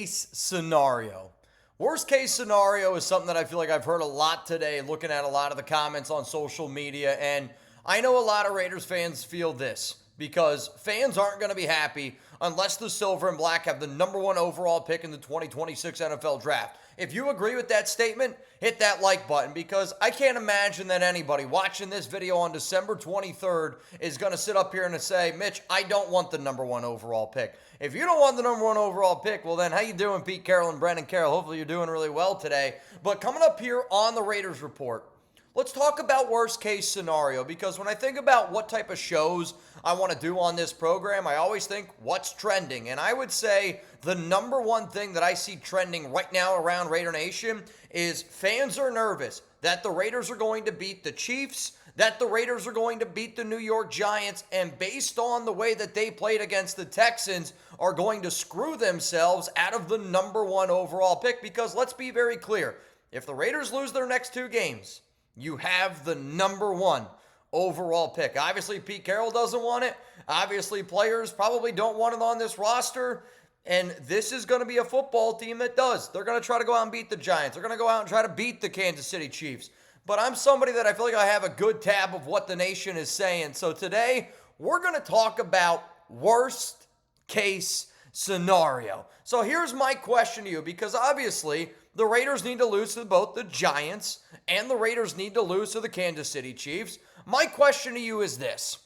case scenario. Worst case scenario is something that I feel like I've heard a lot today, looking at a lot of the comments on social media. And I know a lot of Raiders fans feel this because fans aren't going to be happy unless the Silver and Black have the number one overall pick in the 2026 NFL Draft. If you agree with that statement, hit that like button because I can't imagine that anybody watching this video on December 23rd is going to sit up here and say, Mitch, I don't want the number one overall pick. If you don't want the number one overall pick, well then how you doing, Pete Carroll and Brendan Carroll? Hopefully you're doing really well today. But coming up here on the Raiders Report, let's talk about worst case scenario because when I think about what type of shows I want to do on this program, I always think what's trending. And I would say the number one thing that I see trending right now around Raider Nation is fans are nervous that the Raiders are going to beat the Chiefs, that the Raiders are going to beat the New York Giants, and based on the way that they played against the Texans, are going to screw themselves out of the number one overall pick. Because let's be very clear, if the Raiders lose their next two games, you have the number one overall pick. Obviously, Pete Carroll doesn't want it. Obviously, players probably don't want it on this roster. And this is going to be a football team that does. They're going to try to go out and beat the Giants. They're going to go out and try to beat the Kansas City Chiefs. But I'm somebody that I feel like I have a good tab of what the nation is saying. So today, we're going to talk about worst case scenario. So here's my question to you, because obviously the Raiders need to lose to both the Giants and the Raiders need to lose to the Kansas City Chiefs. My question to you is this: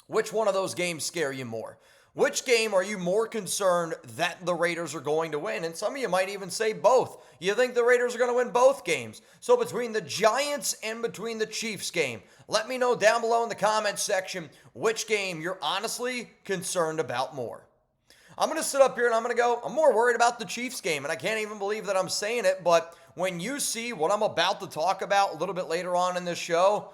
which one of those games scare you more? Which game are you more concerned that the Raiders are going to win? And some of you might even say both. You think the Raiders are going to win both games. So between the Giants and between the Chiefs game, let me know down below in the comments section which game you're honestly concerned about more. I'm going to sit up here and I'm going to go, I'm more worried about the Chiefs game, and I can't even believe that I'm saying it, but when you see what I'm about to talk about a little bit later on in this show,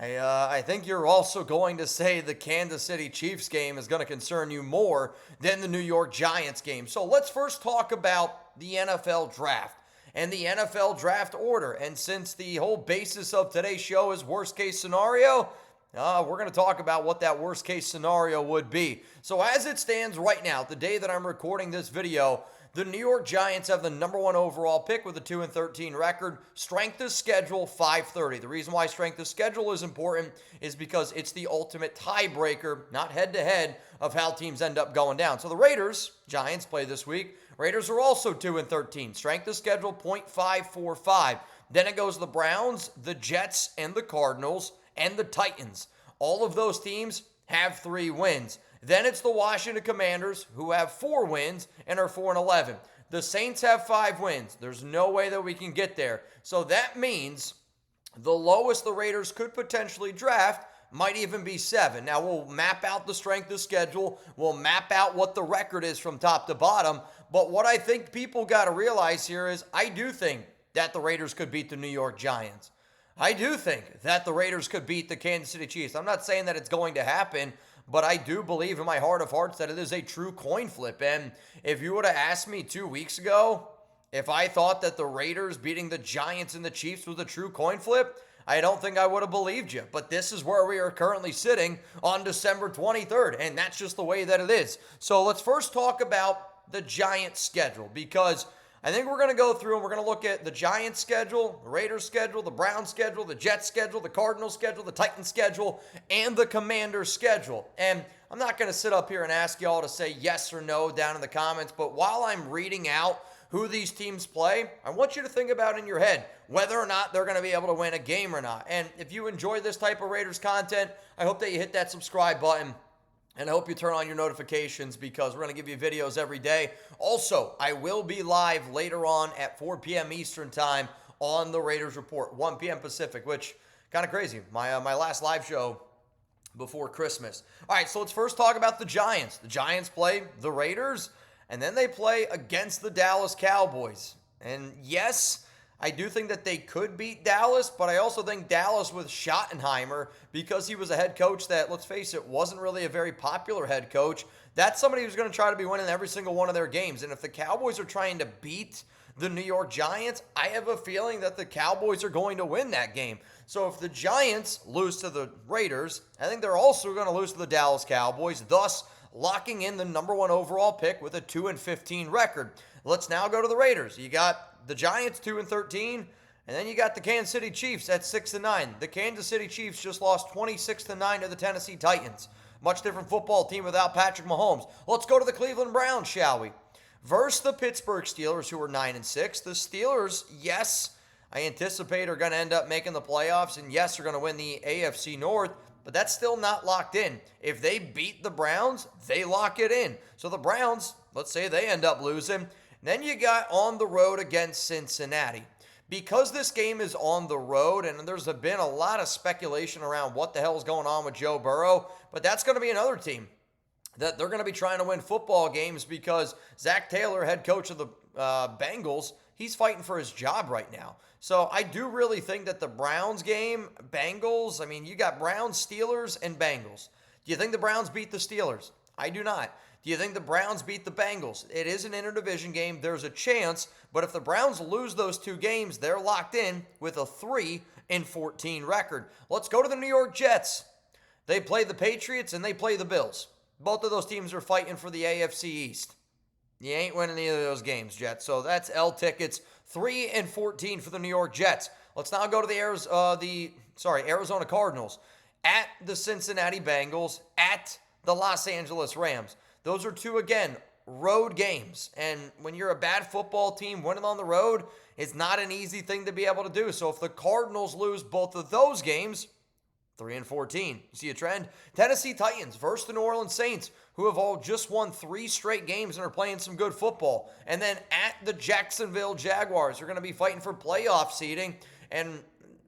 I think you're also going to say the Kansas City Chiefs game is going to concern you more than the New York Giants game. So let's first talk about the NFL Draft and the NFL Draft order. And since the whole basis of today's show is worst case scenario, we're going to talk about what that worst case scenario would be. So as it stands right now, the day that I'm recording this video, the New York Giants have the number one overall pick with a 2-13 record. Strength of schedule, 530. The reason why strength of schedule is important is because it's the ultimate tiebreaker, not head-to-head, of how teams end up going down. So the Raiders, Giants play this week. Raiders are also 2-13. Strength of schedule, .545. Then it goes the Browns, the Jets, and the Cardinals, and the Titans. All of those teams have 3 wins. Then it's the Washington Commanders, who have 4 wins and are 4-11. The Saints have 5 wins. There's no way that we can get there. So that means the lowest the Raiders could potentially draft might even be 7. Now, we'll map out the strength of schedule. We'll map out what the record is from top to bottom. But what I think people got to realize here is I do think that the Raiders could beat the New York Giants. I do think that the Raiders could beat the Kansas City Chiefs. I'm not saying that it's going to happen, but I do believe in my heart of hearts that it is a true coin flip. And if you would have asked me 2 weeks ago if I thought that the Raiders beating the Giants and the Chiefs was a true coin flip, I don't think I would have believed you. But this is where we are currently sitting on December 23rd, and that's just the way that it is. So let's first talk about the Giants schedule, because I think we're going to go through and we're going to look at the Giants schedule, the Raiders schedule, the Browns schedule, the Jets schedule, the Cardinals schedule, the Titans schedule, and the Commanders schedule. And I'm not going to sit up here and ask y'all to say yes or no down in the comments, but while I'm reading out who these teams play, I want you to think about in your head whether or not they're going to be able to win a game or not. And if you enjoy this type of Raiders content, I hope that you hit that subscribe button. And I hope you turn on your notifications because we're going to give you videos every day. Also, I will be live later on at 4 p.m. Eastern time on the Raiders Report, 1 p.m. Pacific, which kind of crazy. My last live show before Christmas. All right, so let's first talk about the Giants. The Giants play the Raiders, and then they play against the Dallas Cowboys. And yes, I do think that they could beat Dallas, but I also think Dallas with Schottenheimer, because he was a head coach that, let's face it, wasn't really a very popular head coach, that's somebody who's going to try to be winning every single one of their games. And if the Cowboys are trying to beat the New York Giants, I have a feeling that the Cowboys are going to win that game. So if the Giants lose to the Raiders, I think they're also going to lose to the Dallas Cowboys, thus locking in the number 1 overall pick with a 2-15 record. Let's now go to the Raiders. You got the Giants 2-13, and then you got the Kansas City Chiefs at 6-9. The Kansas City Chiefs just lost 26-9 to the Tennessee Titans. Much different football team without Patrick Mahomes. Let's go to the Cleveland Browns, shall we? Versus the Pittsburgh Steelers, who are 9-6. The Steelers, yes, I anticipate are going to end up making the playoffs, and yes, are going to win the AFC North, but that's still not locked in. If they beat the Browns, they lock it in. So the Browns, let's say they end up losing. Then you got on the road against Cincinnati. Because this game is on the road, and there's been a lot of speculation around what the hell is going on with Joe Burrow, but that's going to be another team that they're going to be trying to win football games because Zach Taylor, head coach of the Bengals, he's fighting for his job right now. So I do really think that the Browns game, Bengals, I mean, you got Browns, Steelers, and Bengals. Do you think the Browns beat the Steelers? I do not. Do you think the Browns beat the Bengals? It is an interdivision game. There's a chance, but if the Browns lose those 2 games, they're locked in with a 3-14 record. Let's go to the New York Jets. They play the Patriots and they play the Bills. Both of those teams are fighting for the AFC East. You ain't winning either of those games, Jets. So that's L tickets. 3-14 for the New York Jets. Let's now go to the Arizona Cardinals at the Cincinnati Bengals at the Los Angeles Rams. Those are 2, again, road games. And when you're a bad football team, winning on the road is not an easy thing to be able to do. So if the Cardinals lose both of those games, 3-14. You see a trend? Tennessee Titans versus the New Orleans Saints, who have all just won 3 straight games and are playing some good football. And then at the Jacksonville Jaguars, who are going to be fighting for playoff seeding and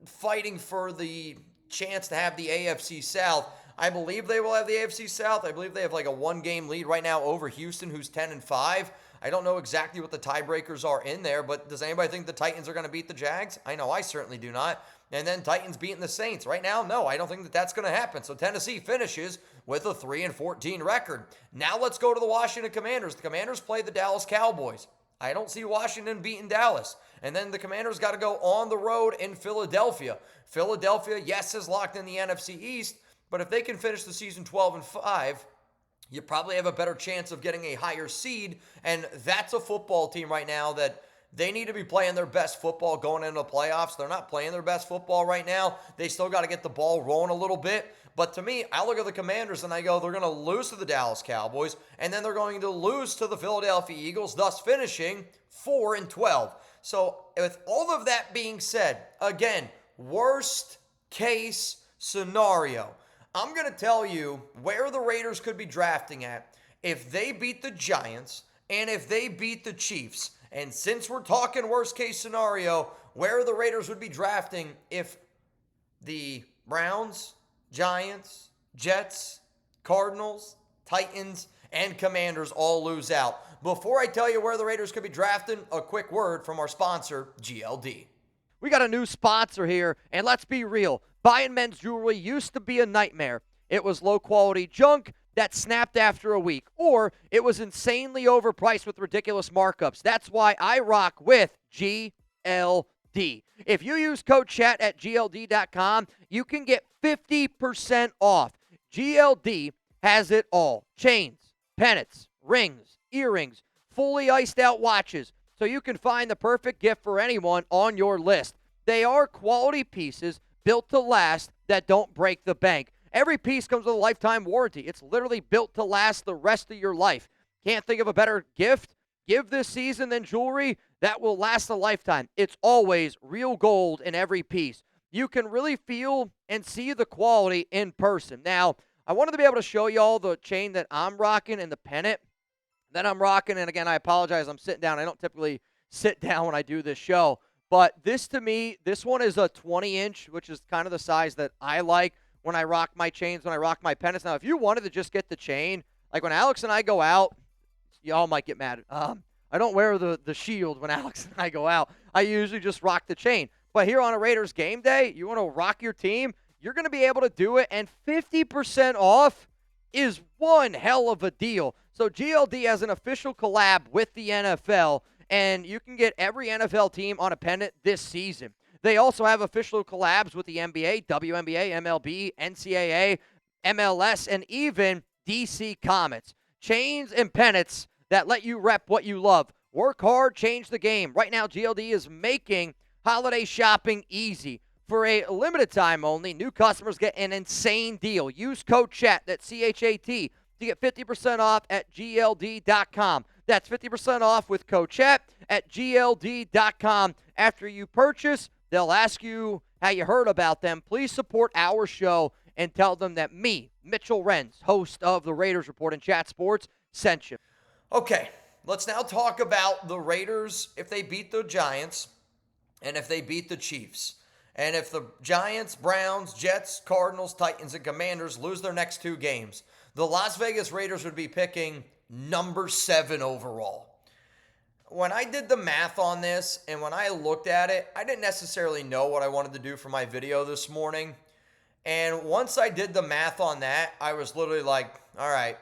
fighting for the chance to have the AFC South. I believe they will have the AFC South. I believe they have like a 1-game lead right now over Houston, who's 10-5. I don't know exactly what the tiebreakers are in there, but does anybody think the Titans are going to beat the Jags? I know I certainly do not. And then Titans beating the Saints. Right now, no, I don't think that that's going to happen. So Tennessee finishes with a 3-14 record. Now let's go to the Washington Commanders. The Commanders play the Dallas Cowboys. I don't see Washington beating Dallas. And then the Commanders got to go on the road in Philadelphia. Philadelphia, yes, is locked in the NFC East, but if they can finish the season 12-5, you probably have a better chance of getting a higher seed. And that's a football team right now that they need to be playing their best football going into the playoffs. They're not playing their best football right now. They still got to get the ball rolling a little bit. But to me, I look at the Commanders and I go, they're going to lose to the Dallas Cowboys, and then they're going to lose to the Philadelphia Eagles, thus finishing 4-12. So with all of that being said, again, worst case scenario, I'm going to tell you where the Raiders could be drafting at if they beat the Giants and if they beat the Chiefs. And since we're talking worst case scenario, where the Raiders would be drafting if the Browns, Giants, Jets, Cardinals, Titans, and Commanders all lose out. Before I tell you where the Raiders could be drafting, a quick word from our sponsor, GLD. We got a new sponsor here, and let's be real. Buying men's jewelry used to be a nightmare. It was low-quality junk that snapped after a week, or it was insanely overpriced with ridiculous markups. That's why I rock with GLD. If you use code CHAT at GLD.com, you can get 50% off. GLD has it all. Chains, pennants, rings, earrings, fully iced out watches, so you can find the perfect gift for anyone on your list. They are quality pieces built to last that don't break the bank. Every piece comes with a lifetime warranty. It's literally built to last the rest of your life. Can't think of a better gift? Give this season than jewelry that will last a lifetime. It's always real gold in every piece. You can really feel and see the quality in person. Now, I wanted to be able to show you all the chain that I'm rocking and the pennant that I'm rocking. And again, I apologize, I'm sitting down. I don't typically sit down when I do this show. But this, to me, this one is a 20-inch, which is kind of the size that I like when I rock my chains, when I rock my pennants. Now, if you wanted to just get the chain, like when Alex and I go out, y'all might get mad. I don't wear the shield when Alex and I go out. I usually just rock the chain. But here on a Raiders game day, you want to rock your team, you're going to be able to do it, and 50% off is one hell of a deal. So GLD has an official collab with the NFL, and you can get every NFL team on a pennant this season. They also have official collabs with the NBA, WNBA, MLB, NCAA, MLS, and even DC Comets. Chains and pennants that let you rep what you love. Work hard, change the game. Right now, GLD is making holiday shopping easy. For a limited time only, new customers get an insane deal. Use code CHAT, that's C-H-A-T, to get 50% off at GLD.com. That's 50% off with code CHAT at GLD.com. After you purchase, they'll ask you how you heard about them. Please support our show and tell them that me, Mitchell Renz, host of the Raiders Report and Chat Sports, sent you. Okay, let's now talk about the Raiders if they beat the Giants and if they beat the Chiefs. And if the Giants, Browns, Jets, Cardinals, Titans, and Commanders lose their next 2 games, the Las Vegas Raiders would be picking number 7 overall. When I did the math on this and when I looked at it, I didn't necessarily know what I wanted to do for my video this morning. And once I did the math on that, I was literally like, all right,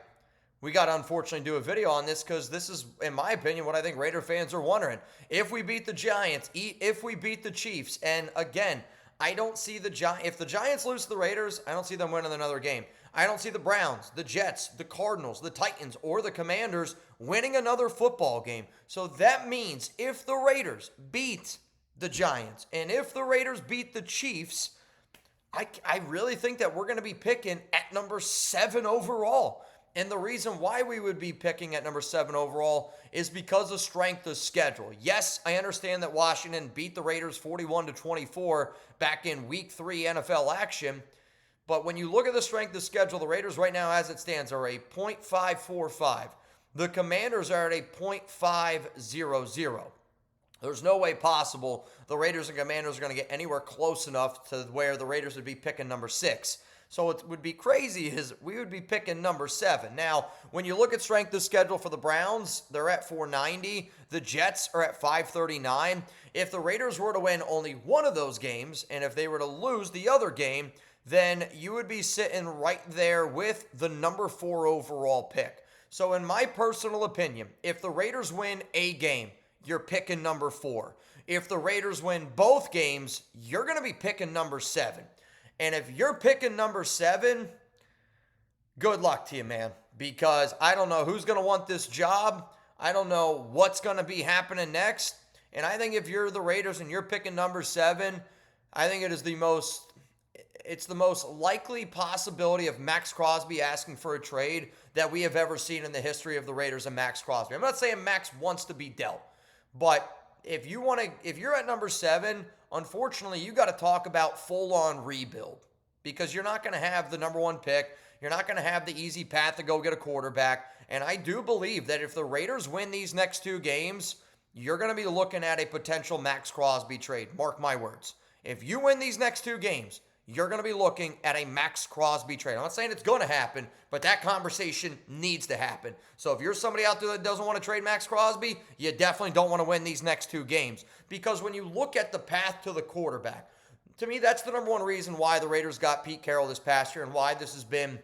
we got to unfortunately do a video on this because this is, in my opinion, what I think Raider fans are wondering. If we beat the Giants, if we beat the Chiefs, and again, I don't see the Giants. If the Giants lose to the Raiders, I don't see them winning another game. I don't see the Browns, the Jets, the Cardinals, the Titans, or the Commanders winning another football game. So that means if the Raiders beat the Giants and if the Raiders beat the Chiefs, I really think that we're going to be picking at number 7 overall. And the reason why we would be picking at number 7 overall is because of strength of schedule. Yes, I understand that Washington beat the Raiders 41-24 back in Week 3 NFL action. But when you look at the strength of schedule, the Raiders right now, as it stands, are a .545. The Commanders are at a .500. There's no way possible the Raiders and Commanders are going to get anywhere close enough to where the Raiders would be picking number 6. So what would be crazy is we would be picking number 7. Now, when you look at strength of schedule for the Browns, they're at 490. The Jets are at 539. If the Raiders were to win only one of those games, and if they were to lose the other game, then you would be sitting right there with the number 4 overall pick. So in my personal opinion, if the Raiders win a game, you're picking number 4. If the Raiders win both games, you're going to be picking number 7. And if you're picking number 7, good luck to you, man. Because I don't know who's going to want this job. I don't know what's going to be happening next. And I think if you're the Raiders and you're picking number 7, I think it's the most likely possibility of Max Crosby asking for a trade that we have ever seen in the history of the Raiders and Max Crosby. I'm not saying Max wants to be dealt, but if you're at number 7, unfortunately, you got to talk about full-on rebuild because you're not going to have the number 1 pick. You're not going to have the easy path to go get a quarterback. And I do believe that if the Raiders win these next 2 games, you're going to be looking at a potential Max Crosby trade. Mark my words. If you win these next 2 games, you're going to be looking at a Max Crosby trade. I'm not saying it's going to happen, but that conversation needs to happen. So if you're somebody out there that doesn't want to trade Max Crosby, you definitely don't want to win these next 2 games. Because when you look at the path to the quarterback, to me, that's the number 1 reason why the Raiders got Pete Carroll this past year and why this has been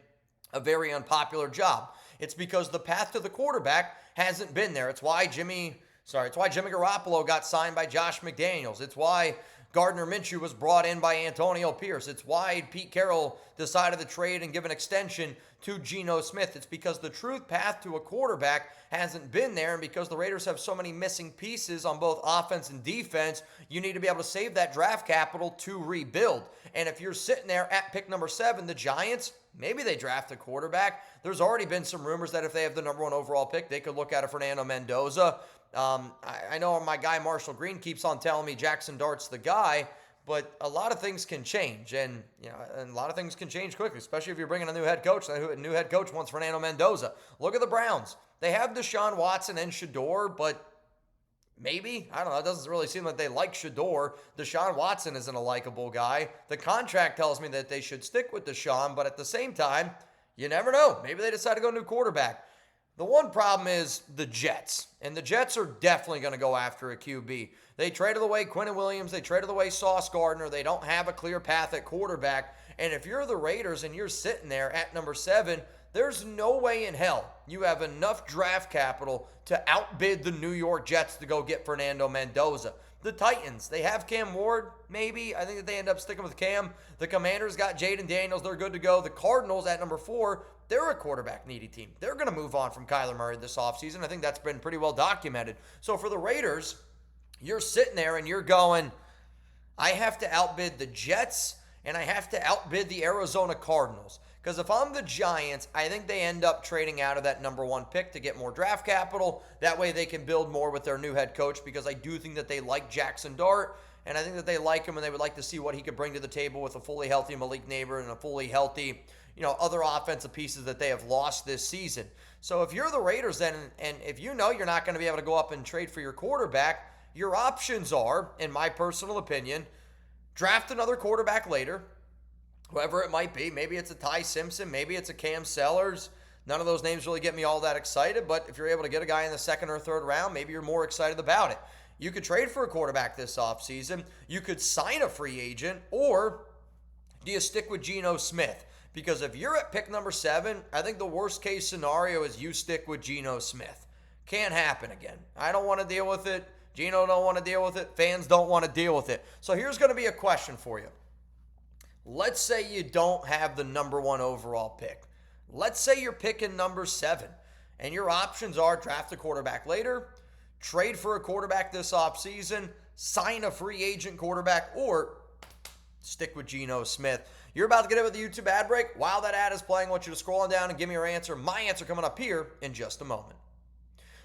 a very unpopular job. It's because the path to the quarterback hasn't been there. It's why Jimmy Garoppolo got signed by Josh McDaniels. It's why Gardner Minshew was brought in by Antonio Pierce. It's why Pete Carroll decided to trade and give an extension to Geno Smith. It's because the true path to a quarterback hasn't been there, and because the Raiders have so many missing pieces on both offense and defense, you need to be able to save that draft capital to rebuild. And if you're sitting there at pick number 7, the Giants, maybe they draft a quarterback. There's already been some rumors that if they have the number 1 overall pick, they could look at a Fernando Mendoza. I know my guy Marshall Green keeps on telling me Jackson Dart's the guy, but a lot of things can change, and a lot of things can change quickly, especially if you're bringing a new head coach. A new head coach wants Fernando Mendoza. Look at the Browns. They have Deshaun Watson and Shador, but maybe, I don't know, it doesn't really seem like they like Shador. Deshaun Watson isn't a likable guy. The contract tells me that they should stick with Deshaun, but at the same time, you never know. Maybe they decide to go new quarterback. The one problem is the Jets, and the Jets are definitely going to go after a QB. They traded away Quinnen Williams. They traded away Sauce Gardner. They don't have a clear path at quarterback. And if you're the Raiders and you're sitting there at number 7, there's no way in hell you have enough draft capital to outbid the New York Jets to go get Fernando Mendoza. The Titans, they have Cam Ward, maybe. I think that they end up sticking with Cam. The Commanders got Jaden Daniels. They're good to go. The Cardinals at number 4, they're a quarterback-needy team. They're going to move on from Kyler Murray this offseason. I think that's been pretty well documented. So for the Raiders, you're sitting there and you're going, I have to outbid the Jets and I have to outbid the Arizona Cardinals. Because if I'm the Giants, I think they end up trading out of that number 1 pick to get more draft capital. That way they can build more with their new head coach, because I do think that they like Jackson Dart, and I think that they like him and they would like to see what he could bring to the table with a fully healthy Malik Neighbor and a fully healthy, other offensive pieces that they have lost this season. So if you're the Raiders then, and if you know you're not going to be able to go up and trade for your quarterback, your options are, in my personal opinion, draft another quarterback later, whoever it might be. Maybe it's a Ty Simpson. Maybe it's a Cam Sellers. None of those names really get me all that excited, but if you're able to get a guy in the 2nd or 3rd round, maybe you're more excited about it. You could trade for a quarterback this offseason. You could sign a free agent, or do you stick with Geno Smith? Because if you're at pick number 7, I think the worst case scenario is you stick with Geno Smith. Can't happen again. I don't want to deal with it. Geno don't want to deal with it. Fans don't want to deal with it. So here's going to be a question for you. Let's say you don't have the number 1 overall pick. Let's say you're picking number 7, and your options are draft a quarterback later, trade for a quarterback this offseason, sign a free agent quarterback, or stick with Geno Smith. You're about to get it with the YouTube ad break. While that ad is playing, I want you to scroll on down and give me your answer. My answer coming up here in just a moment.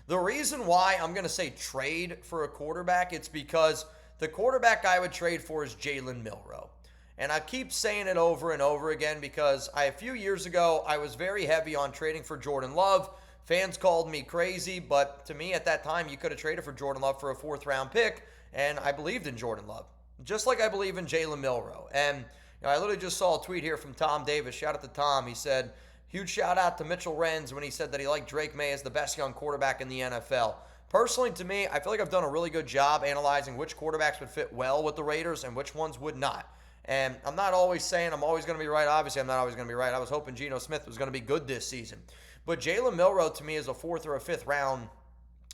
The reason why I'm going to say trade for a quarterback, it's because the quarterback I would trade for is Jalen Milroe. And I keep saying it over and over again because a few years ago, I was very heavy on trading for Jordan Love. Fans called me crazy, but to me at that time, you could have traded for Jordan Love for a 4th-round pick, and I believed in Jordan Love, just like I believe in Jalen Milroe. And I literally just saw a tweet here from Tom Davis. Shout out to Tom. He said, huge shout out to Mitchell Renz when he said that he liked Drake May as the best young quarterback in the NFL. Personally, to me, I feel like I've done a really good job analyzing which quarterbacks would fit well with the Raiders and which ones would not. And I'm not always saying I'm always going to be right. Obviously, I'm not always going to be right. I was hoping Geno Smith was going to be good this season. But Jalen Milroe, to me, is a 4th or a 5th round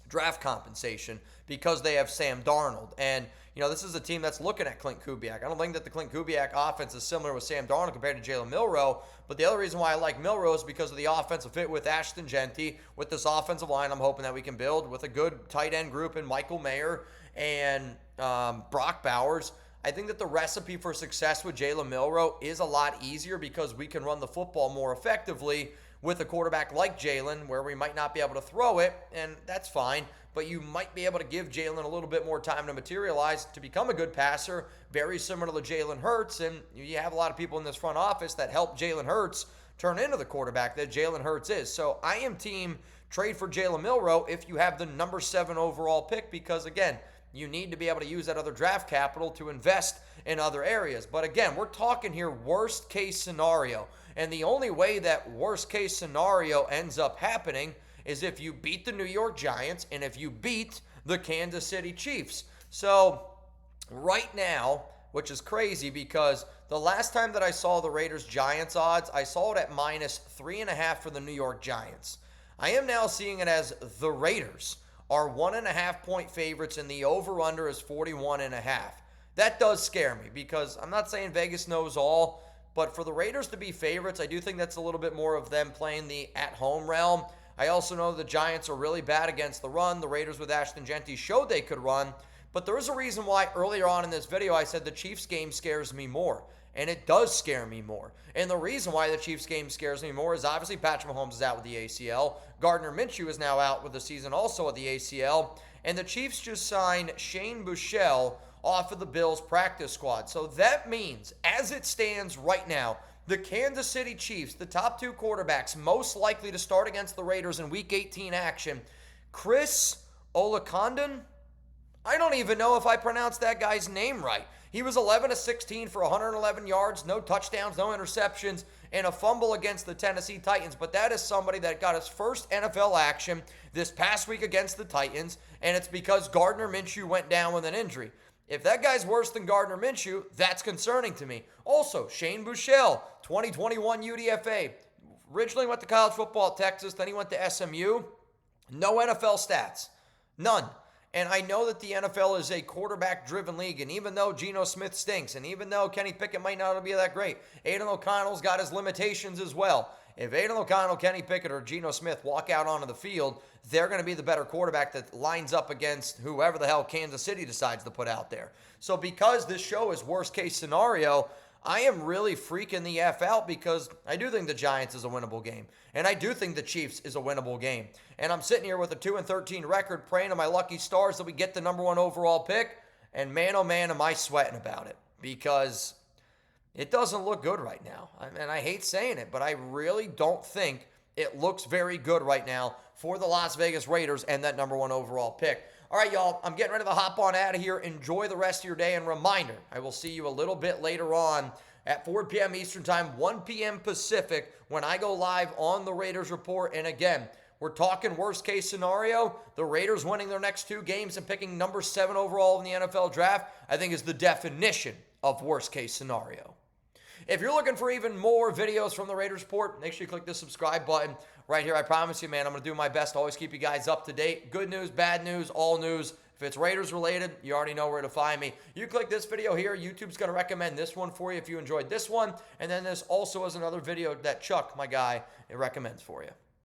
draft compensation because they have Sam Darnold. And, this is a team that's looking at Clint Kubiak. I don't think that the Clint Kubiak offense is similar with Sam Darnold compared to Jalen Milroe. But the other reason why I like Milroe is because of the offensive fit with Ashton Genty. With this offensive line, I'm hoping that we can build with a good tight end group in Michael Mayer and Brock Bowers. I think that the recipe for success with Jalen Milroe is a lot easier because we can run the football more effectively with a quarterback like Jalen, where we might not be able to throw it, and that's fine, but you might be able to give Jalen a little bit more time to materialize to become a good passer, very similar to Jalen Hurts, and you have a lot of people in this front office that help Jalen Hurts turn into the quarterback that Jalen Hurts is. So I am team trade for Jalen Milroe if you have the number 7 overall pick, because, again, you need to be able to use that other draft capital to invest in other areas. But again, we're talking here worst case scenario. And the only way that worst case scenario ends up happening is if you beat the New York Giants and if you beat the Kansas City Chiefs. So right now, which is crazy because the last time that I saw the Raiders-Giants odds, I saw it at -3.5 for the New York Giants. I am now seeing it as the Raiders are 1.5 point favorites and the over-under is 41.5. That does scare me because I'm not saying Vegas knows all, but for the Raiders to be favorites, I do think that's a little bit more of them playing the at-home realm. I also know the Giants are really bad against the run. The Raiders with Ashton Genty showed they could run, but there is a reason why earlier on in this video I said the Chiefs game scares me more, and it does scare me more. And the reason why the Chiefs game scares me more is obviously Patrick Mahomes is out with the ACL. Gardner Minshew is now out with the season also with the ACL, and the Chiefs just signed Shane Buechele off of the Bills practice squad. So that means, as it stands right now, the Kansas City Chiefs, the top 2 quarterbacks most likely to start against the Raiders in Week 18 action, Chris Oladokun, I don't even know if I pronounced that guy's name right. He was 11 of 16 for 111 yards, no touchdowns, no interceptions, and a fumble against the Tennessee Titans. But that is somebody that got his first NFL action this past week against the Titans, and it's because Gardner Minshew went down with an injury. If that guy's worse than Gardner Minshew, that's concerning to me. Also, Shane Buechele, 2021 UDFA. Originally went to college football at Texas, then he went to SMU. No NFL stats. None. And I know that the NFL is a quarterback-driven league, and even though Geno Smith stinks, and even though Kenny Pickett might not be that great, Aiden O'Connell's got his limitations as well. If Aiden O'Connell, Kenny Pickett, or Geno Smith walk out onto the field, they're going to be the better quarterback that lines up against whoever the hell Kansas City decides to put out there. So because this show is worst-case scenario, I am really freaking the F out because I do think the Giants is a winnable game. And I do think the Chiefs is a winnable game. And I'm sitting here with a 2-13 record praying to my lucky stars that we get the number 1 overall pick. And man, oh man, am I sweating about it. Because it doesn't look good right now. And I hate saying it, but I really don't think it looks very good right now for the Las Vegas Raiders and that number 1 overall pick. All right, y'all, I'm getting ready to hop on out of here. Enjoy the rest of your day. And reminder, I will see you a little bit later on at 4 p.m. Eastern Time, 1 p.m. Pacific, when I go live on the Raiders Report. And again, we're talking worst-case scenario. The Raiders winning their next 2 games and picking number 7 overall in the NFL Draft, I think is the definition of worst-case scenario. If you're looking for even more videos from the Raiders Report, make sure you click the subscribe button right here. I promise you, man, I'm going to do my best to always keep you guys up to date. Good news, bad news, all news. If it's Raiders related, you already know where to find me. You click this video here. YouTube's going to recommend this one for you if you enjoyed this one. And then this also is another video that Chuck, my guy, recommends for you.